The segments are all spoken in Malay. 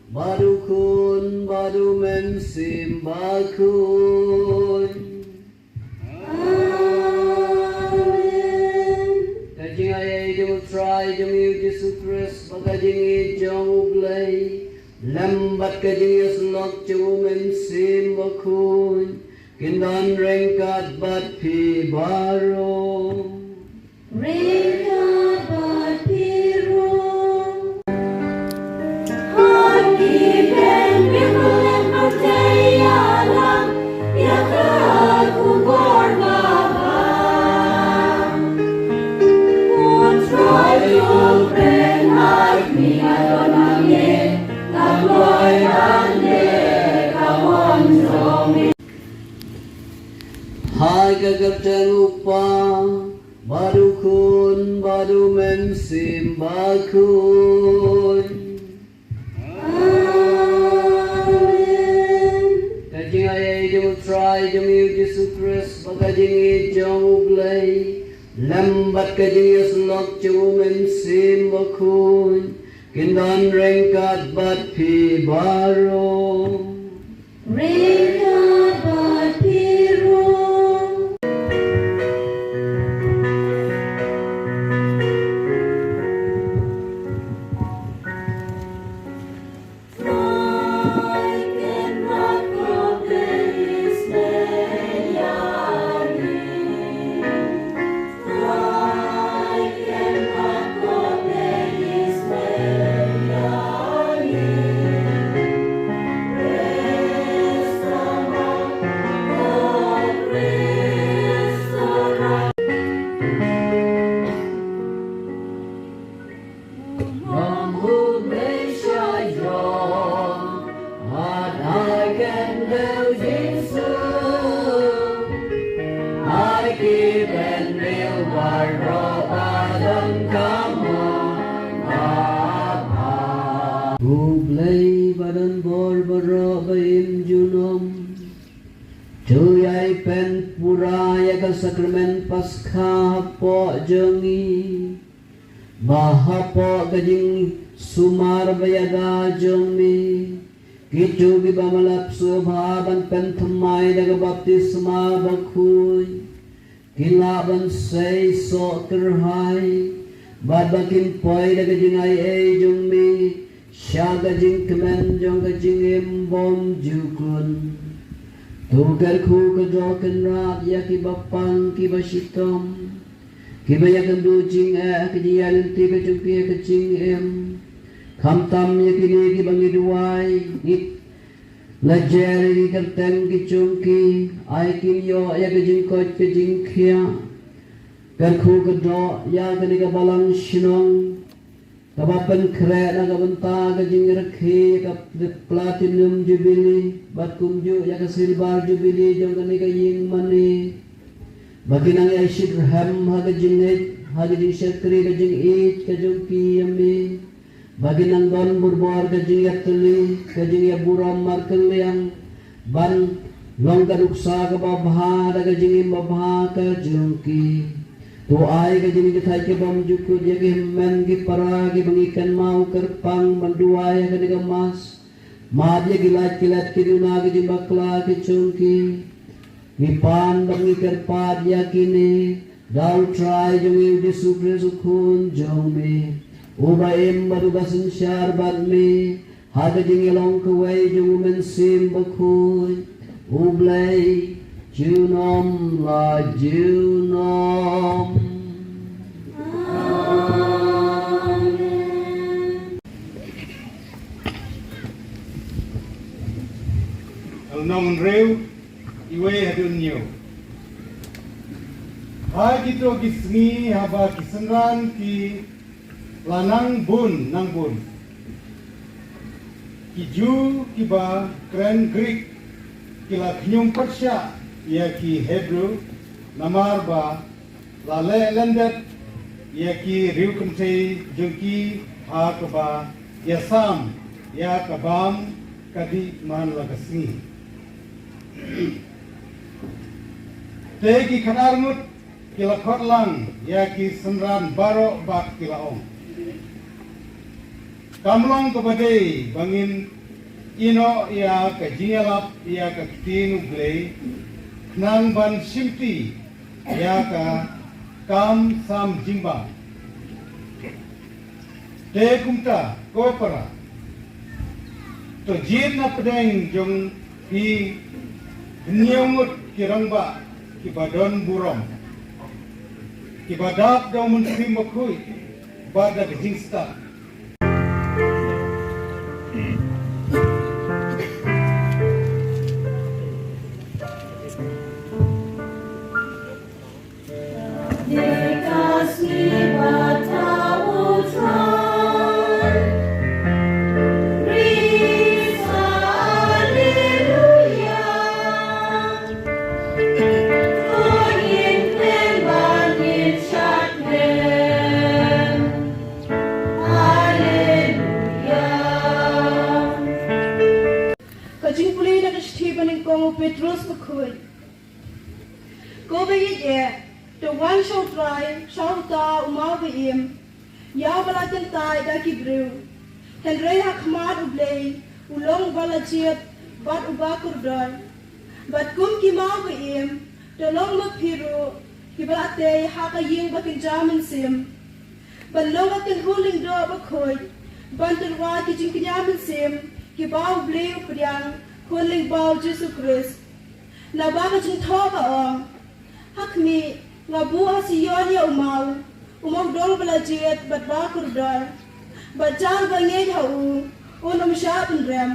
Badukun badu mensim bakun. Amen. Kajing ayay jung try jung yu Jesus Christ bagajing i jung ublay. Lambat kajing yaslok jung mensim bakun. Kindan rengkat bat pi baro. Rengkat bat piru. Hati ben birulen percaya lang. Iaka ku berbabang. Ku try to bring hati mi adon angin. Tak loy ande kawan zomi. Hai kagaptang upang badukun badu mensim bakun. Amen. Kajing ayay jung try jung yu Jesus Christ bagajing i jung ublay. Lambat kajing yaslok jung mensim bakun. Kindan rengkat bat pi baro. Rengkat bat piru. Ublay badan bor baro baim junom. Tuyay pen puraya ka sakramen paskha po jongi. Bahapo kajing sumar bayada jongi. Kitu gi bamalap subhaban pen thamay daga baptisma bakhuy. Kilaban say so terhai. Badbakin poy daga jingay ay jongmi. Shaga jing kemen jong ka jing embom jukun. Tugar ku ka joken rat ya ki bapang ki basitom. Ki bayakan du jing ki jiyalin ti ka jungki ka jing em. Khamtam ya ki ni ki bangi duway. Ngit lajeri ki kertem ki jungki. Ay kim yo ya ka jing kot ka jing kya. Gar ku ka do ya ka ni ka balang shnong. Kabapan kere na kabanta ka jing rakhe ka platinum jubilee bat kumju ya ka silver jubilee jong ka ni ka ying mani bagi nang ay shidham ha ka jing it ha ka jing shakri ka jing it ka jong kiyami bagi nang don burbor ka jing yatli ka jing ya buram markelyang ban long ka duksa ka babha ka jing babha ka jong ki tu ay ka jini kitay ke bam juku dia ke men ki para ki bangikan mau kerpang manduay ka ni mas ma dia gilat kilat ki duna ki jimbakla ki chungki ni pan bangi kerpa dia kini dau try jung di supre sukun jong me uba em baru gasin syar bat me ha ka jing long ka way jung men sim bakhuy ublay junom la junom. Nong reu iwe hadun new. Ha kito kisngi haba kisengran ki lanang bun nang bun. Kiju kiba kren Greek kila knyum Persya ia ki Hebrew namar ba lale landet ia ki riu kumsei jungki ha kaba yasam ya kabam kadi man lagasni. Tegi kanarmut kila kotlang ya ki senran baro bak kila ong. kamlong kabadai bangin ino ia ka jingalap ia ka kitinu blay nang ban simti ia ka kam sam jingba te kumta kopara to jin na pedeng jong hi nyongut kirangba kibadon burom kibadap daw mun simakui bada jingsta Petrus bekui. Go be ye, the one shall try, shall ta umau be him. Ya balatin tai da kibru. Henry hakmad ublay, ulong balachit, bat ubakur doy. But kum ki mau be him, the long mapiru, kibalate haka ying bakin jamin sim. But long atin huling do bekui, bantul wa kijing kinyamin sim, kibau blay upriang. Huling bau Jesu Christ. Na baga jing thoba ong. Hakmi ngabu hasiyon ya umau dol balajet bat bakur dar. Bat jang bangej hau unum syapin rem.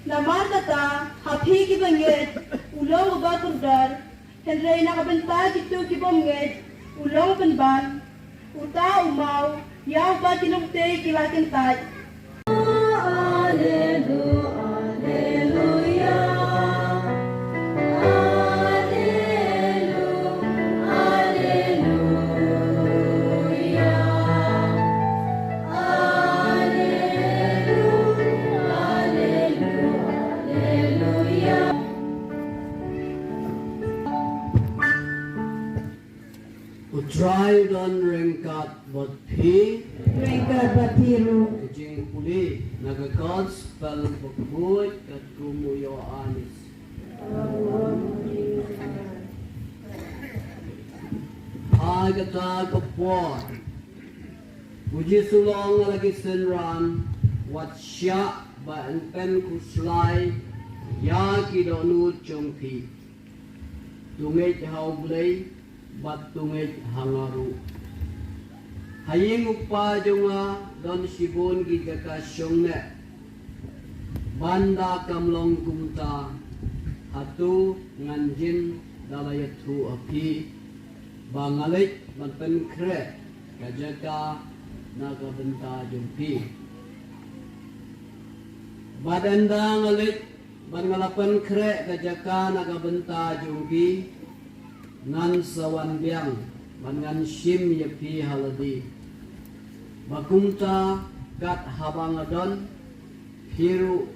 Na markata hapi ki bangej ulong bakur dar. Henry nakabenta kitu ki bangej ulong penban. Uta umau yaw bat kinukte kilakin tay. Hallelujah. Try don ringkat bot pi Ringkat batiru. jing puli nagakod spell bukut kat kumuyo anis agata kapor uji sulong lagi senran wat sya ba pen kuslai ya kidonu chongpi tungej hau blay bat tungej hangaru haying upa jonga don sibon gigaka syongne banda kamlong kumta hatu nganjin dalayatu api bangalik banten kre kajaka nagabenta jumpi badanda ngalik bangalapan kre kajaka nagabenta jumpi ngan sawan biang ngan shim yapi haladi bakumta kat habangadon hiru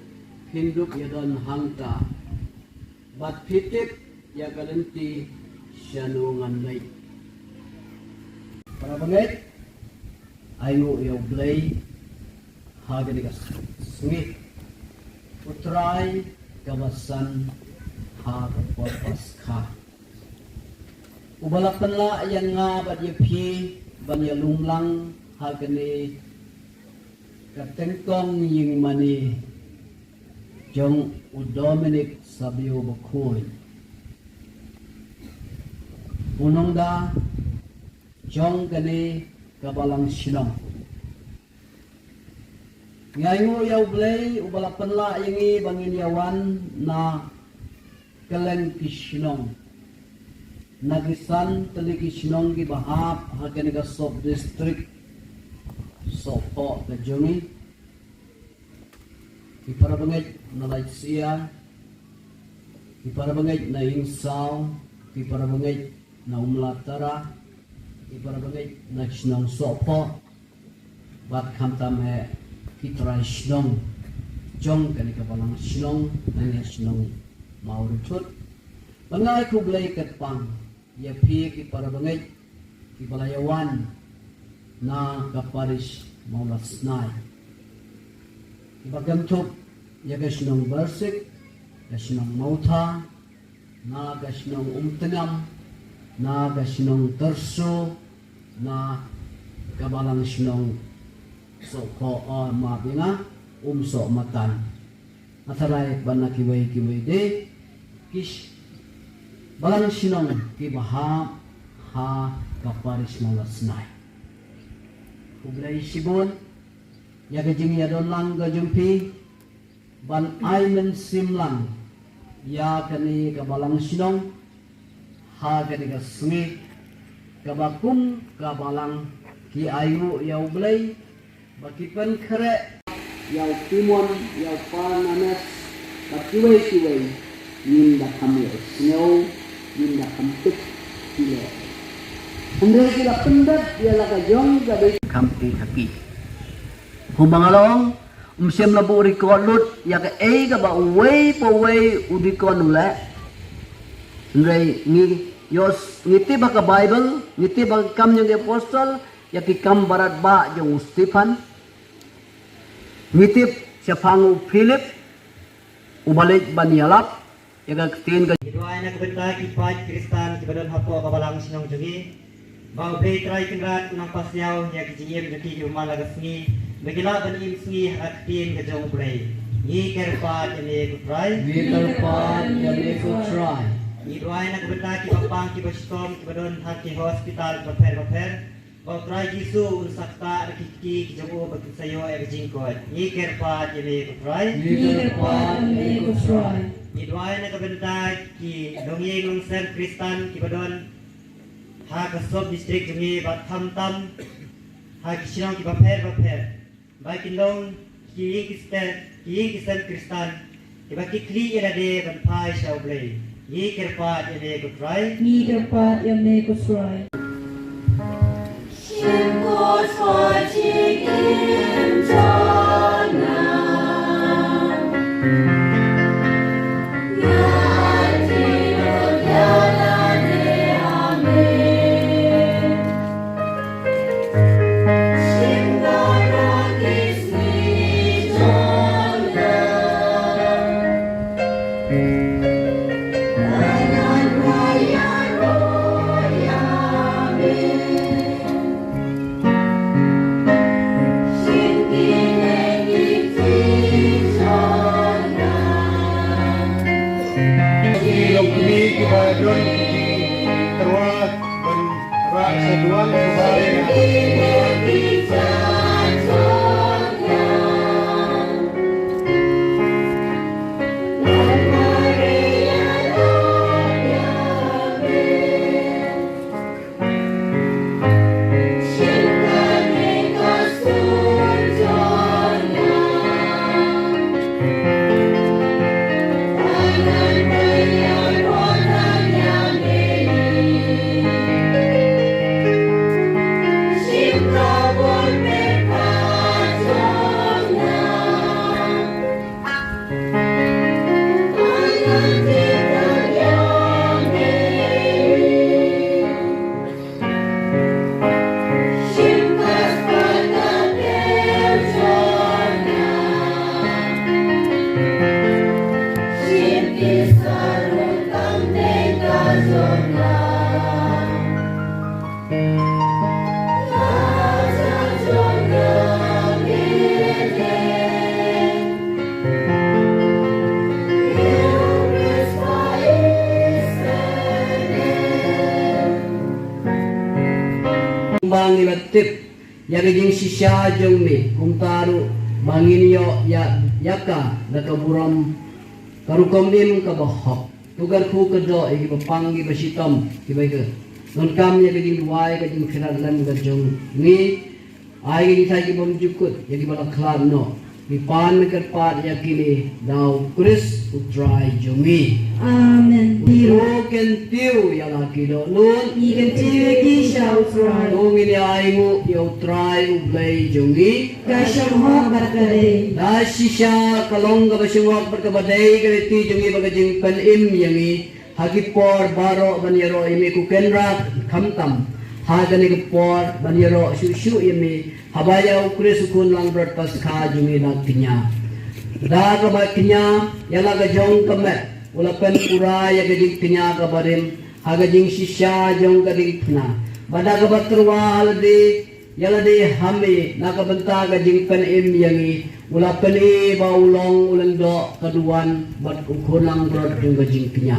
hinduk yadon hangta bat pitip ya galenti syanungan lay para bangit ayo yaw blay hagani kas sungit utray kabasan hagapos ka ubalapan la yan nga bat yapi banya lumlang hagani katengkong ying mani jong udominik sabyo bakoy unong da jong kani kabalang shnong ngayo yaw blay ubalapan la yangi bangin yawan na kaleng kishnong nagisan taliki shnong ki bahap hakani ka sop district sopo ka jongi iparabangay na laitsia iparabangay na ingsaw iparabangay na umlatara iparabangay na shnong sopo bat kamtam he kitray shnong jong kani ka balang shnong na shnong mawrathud bangay kublay katpang yapi ki parabangay ki balayawan na kaparis maulasnay bagantuk yaga shnong bersik, ya shnong mautha, na ga shnong umtengam, na ga shnong terso, na kabalang shnong so ko ma binga so matan. Atarai bana kiwai de kish balang shnong ki baha ha kaparis malasnai. Ublai sibon yaga jing yadon lang ga jumpi ban aimen simlang ya kani kabalang shnong ha kani ka sungi kabakum kabalang ki ayu ya ublai bakipan kere yau timon, yau pananas, bakiway-kiway, yun da kami snow, yun da kamtuk kilo. Hanggang sila pendat, dia laga jong gabi kampi haki. Humangalong, siyam na bu rikolut, yaga ka ba uway po way udikon ule. Hanggang ngiti ba ka Bible, ngiti ba kam yung apostol, yaki kam barat ba yung Stephen. Mitip siya pangu Philip ubalik banialap yaga tin ka Iduay na kabenta kipat Kristan kibadon hapo kabalang sinong jugi bau be try tingrat nang pasyaw ya kijiem juki umalagas ni bagila banim sngi atin ka jong pray ni kerpat ni ku try Iduay na kabenta kipapang kibastom kibadon haki hospital paper Bau try Jisu unsakta kiki kijong bakit sayo ay jingkot ni kerpat ni ku try Iduay na kabenta ki dongi ng Saint Kristan kibadon haka sob district jungi bat tam haki sinong ki paper bai kindong ki Saint Kristan kibaki kli irade ban pai shauble ni kerpat ni ku try Xin cô cho chị im cho nàng Ngài chỉ được gia la đề amen Xin gọi ra kis ni cho nàng Ayan raya roya amen Kibadon terwat dan rak seduan kembali Bangi batip yaga jing sisya jong mi kumtaru bangin yo ya yaka nakaburam karukom nim kabahok tugar ku kedo iki bapangi basitom kibai ke non kam yaga jing duai ka jing khiralan ga jong ni ai gi thai ki bom jukut yagi bala khlan no mi pan ker pat yakini dau kris utrai jongi Amen. Iro ken tiu yala kido nun Ikan tiweki shall try. Tungin ay mo yaw try ublay jongi Kasham hok barakare. Nasi siya kalong ka basyungok berkabaday kaliti jongi bagajing panim yangi hagipor baro banyero imi kukenrak kamtam hagani kupor banyero syusyu imi habayaw kurisukun lang berpas ka jongi nagtinya Da ka ba kenya yala ga jong kamet ula pen pura ya ga jing kenya ka barim haga jing shisha jong ka ding thna bada ka batrwa halde yala de hame na ka banta ga jing pen im yangi ula pen e ba ulong ulang do kaduan bat ukhonang brod jong ga jing kenya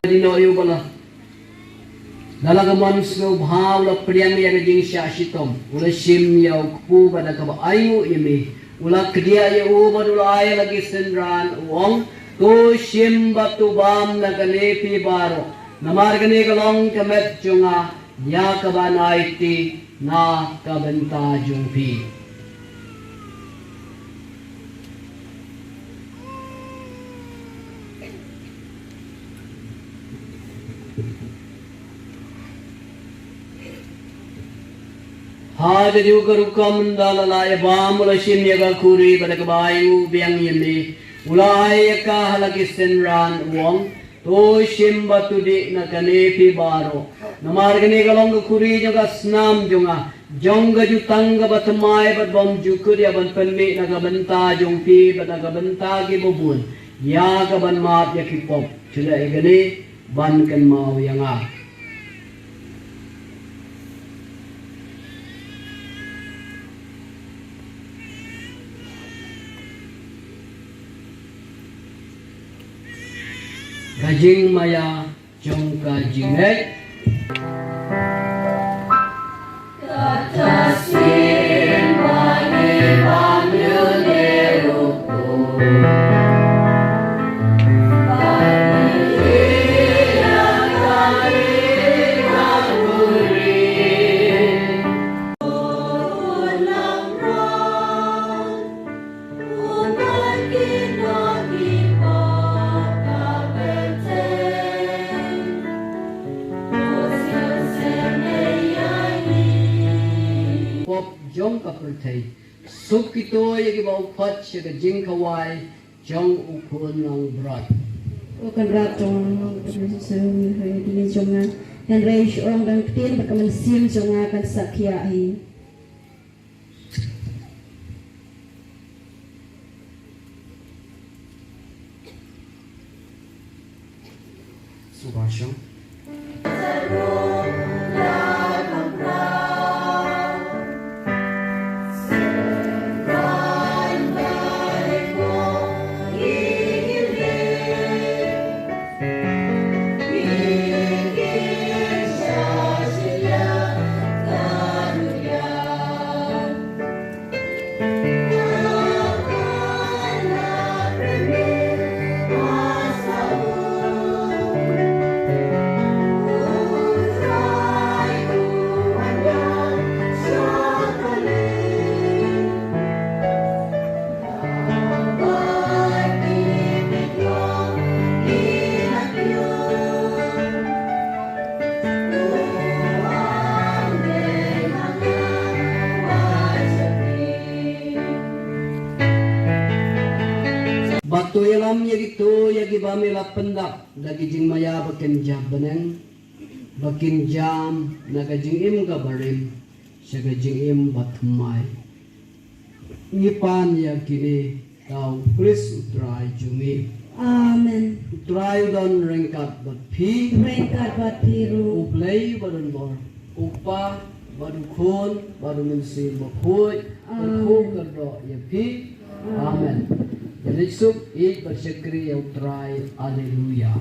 Dino yu bala dalaga mons go bhaw la priam ya jing sha shitom ula shim ya ku pada ka ayu yemi ula kdia ya u badula ay lagi senran wong to shim batu bam na gane pi baro namar gane galong kamet chunga ya ka banaiti na ka benta jumpi Hada juga rukam dalala ya bam ula shim ya ga kuri pada kabayu biang yemi ula iaka halagi senran wong to shim batu di na kane pi baro namar gane galong kuri juga snam junga jongga jutangga batmai bat bom jukur ya ban penmi na ga benta jong pi bat na ga benta gi bubun ya ga ban map ya ki pop chula igane ban kan mau yanga Kajing maya jong kajing Katasin bagi bamyu deruku bagi yang kali maguri ulang rong umat kita kita pop jong ka perthai sup kito yagi bau phat shega jing kawai jong ukhon nang brat Bukan ratong sesung di jonga dan reish orang dan tin bakaman sim jonga kan sakyahi subhasham Batu yalam yagi to yagi bami lapenda lagi jing maya bakin jam beneng bakin jam naga jing im gabarim saga jing im batumai nipan yakini tau kris utrai jumi Amen utrai don rengkat bat pi Rengkat bat piru uplay badun bor upa badu khon badu minsi bakhoi bakho kardo ya pi amen Yesus bersyukur yang terakhir, Haleluya.